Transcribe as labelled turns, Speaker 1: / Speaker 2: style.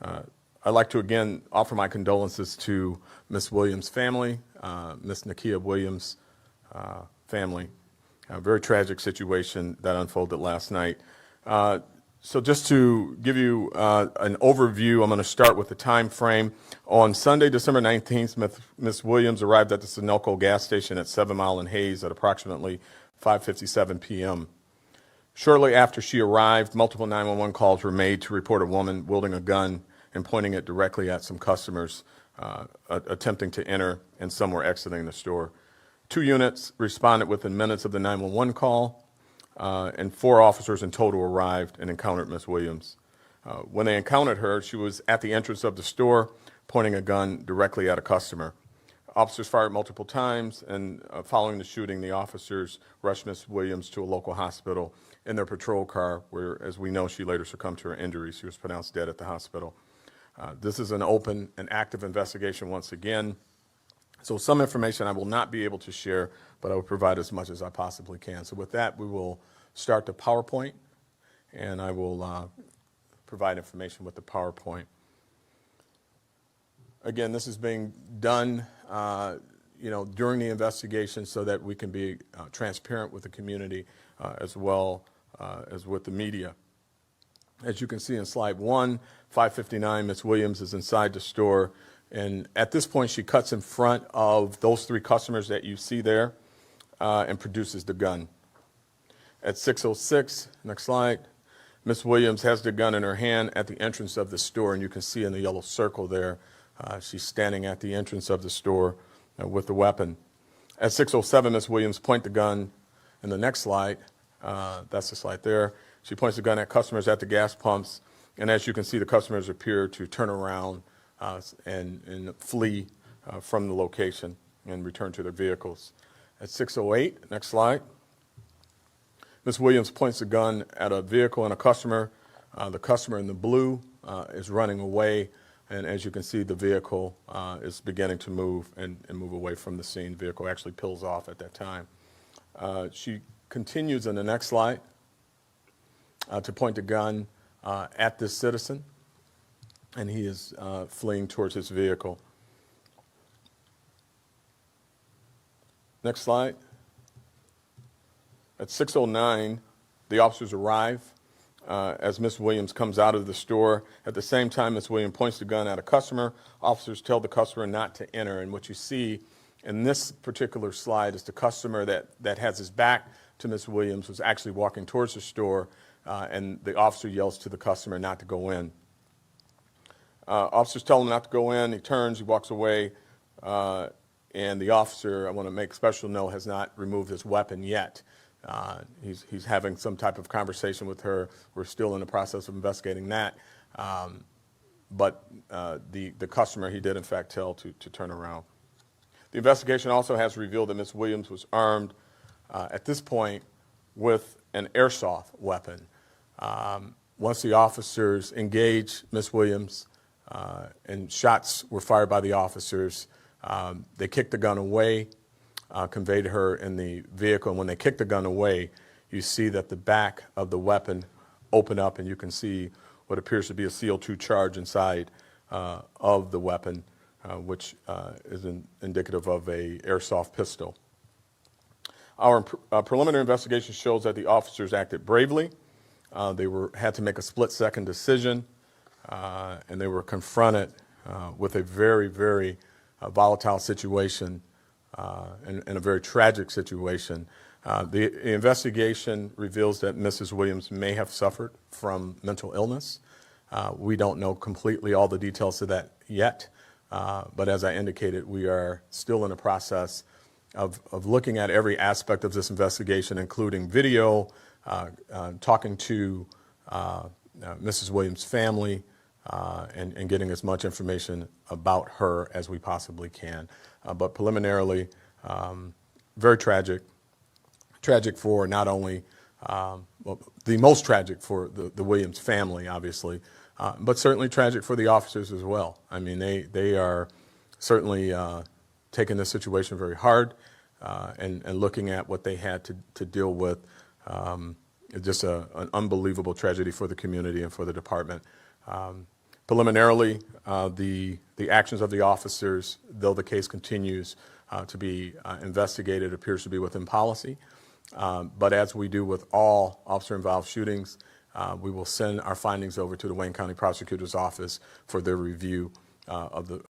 Speaker 1: I'd like to again offer my condolences to Ms. Williams' family, Ms. Nakia Williams' family. A very tragic situation that unfolded last night. So just to give you an overview, I'm going to start with the time frame. On Sunday, December 19th, Ms. Williams arrived at the Sunoco gas station at 7 Mile and Hayes at approximately 5:57 p.m. Shortly after she arrived, multiple 911 calls were made to report a woman wielding a gun and pointing it directly at some customers attempting to enter, and some were exiting the store. 2 units responded within minutes of the 911 call, and 4 officers in total arrived and encountered Ms. Williams. When they encountered her, she was at the entrance of the store pointing a gun directly at a customer. Officers fired multiple times, and following the shooting, the officers rushed Ms. Williams to a local hospital in their patrol car, where, as we know, she later succumbed to her injuries. She was pronounced dead at the hospital. This is an open and active investigation once again. So some information I will not be able to share, but I will provide as much as I possibly can. So with that, we will start the PowerPoint, and I will provide information with the PowerPoint. Again, this is being done during the investigation so that we can be transparent with the community as well as with the media. As you can see in slide 1, 5:59, Ms. Williams is inside the store, and at this point she cuts in front of those 3 customers that you see there and produces the gun. At 6:06, next slide, Ms. Williams has the gun in her hand at the entrance of the store, and you can see in the yellow circle there, she's standing at the entrance of the store with the weapon. At 6:07, Ms. Williams points the gun in the next slide. That's the slide there. She points the gun at customers at the gas pumps, and as you can see, the customers appear to turn around and flee from the location and return to their vehicles. At 6:08, next slide, Ms. Williams points the gun at a vehicle and a customer. The customer in the blue is running away, and as you can see, the vehicle is beginning to move and move away from the scene. The vehicle actually peels off at that time. She continues in the next slide to point the gun at this citizen, and he is fleeing towards his vehicle. Next slide. At 6:09, the officers arrive as Ms. Williams comes out of the store. At the same time, Ms. Williams points the gun at a customer. Officers tell the customer not to enter, and what you see in this particular slide is the customer that has his back to Ms. Williams was actually walking towards the store, and the officer yells to the customer not to go in. Officers tell him not to go in. He turns, he walks away, and the officer, I want to make special note, has not removed his weapon yet. He's having some type of conversation with her. We're still in the process of investigating that. But the customer, he did in fact tell to turn around. The investigation also has revealed that Ms. Williams was armed at this point with an airsoft weapon. Once the officers engaged Ms. Williams and shots were fired by the officers, they kicked the gun away, conveyed her in the vehicle, and when they kicked the gun away, you see that the back of the weapon opened up, and you can see what appears to be a CO2 charge inside of the weapon, which is indicative of a airsoft pistol. Our preliminary investigation shows that the officers acted bravely. They had to make a split-second decision, and they were confronted with a very, very volatile situation and a very tragic situation. The investigation reveals that Mrs. Williams may have suffered from mental illness. We don't know completely all the details of that yet, but as I indicated, we are still in the process of looking at every aspect of this investigation, including video, talking to Mrs. Williams' family, and getting as much information about her as we possibly can. But preliminarily, very tragic for not only, the most tragic for the Williams family, obviously, but certainly tragic for the officers as well. I mean, they are certainly taking this situation very hard and looking at what they had to deal with. Just an unbelievable tragedy for the community and for the department. Preliminarily, the actions of the officers, though the case continues to be investigated, appears to be within policy. But as we do with all officer-involved shootings, we will send our findings over to the Wayne County Prosecutor's Office for their review of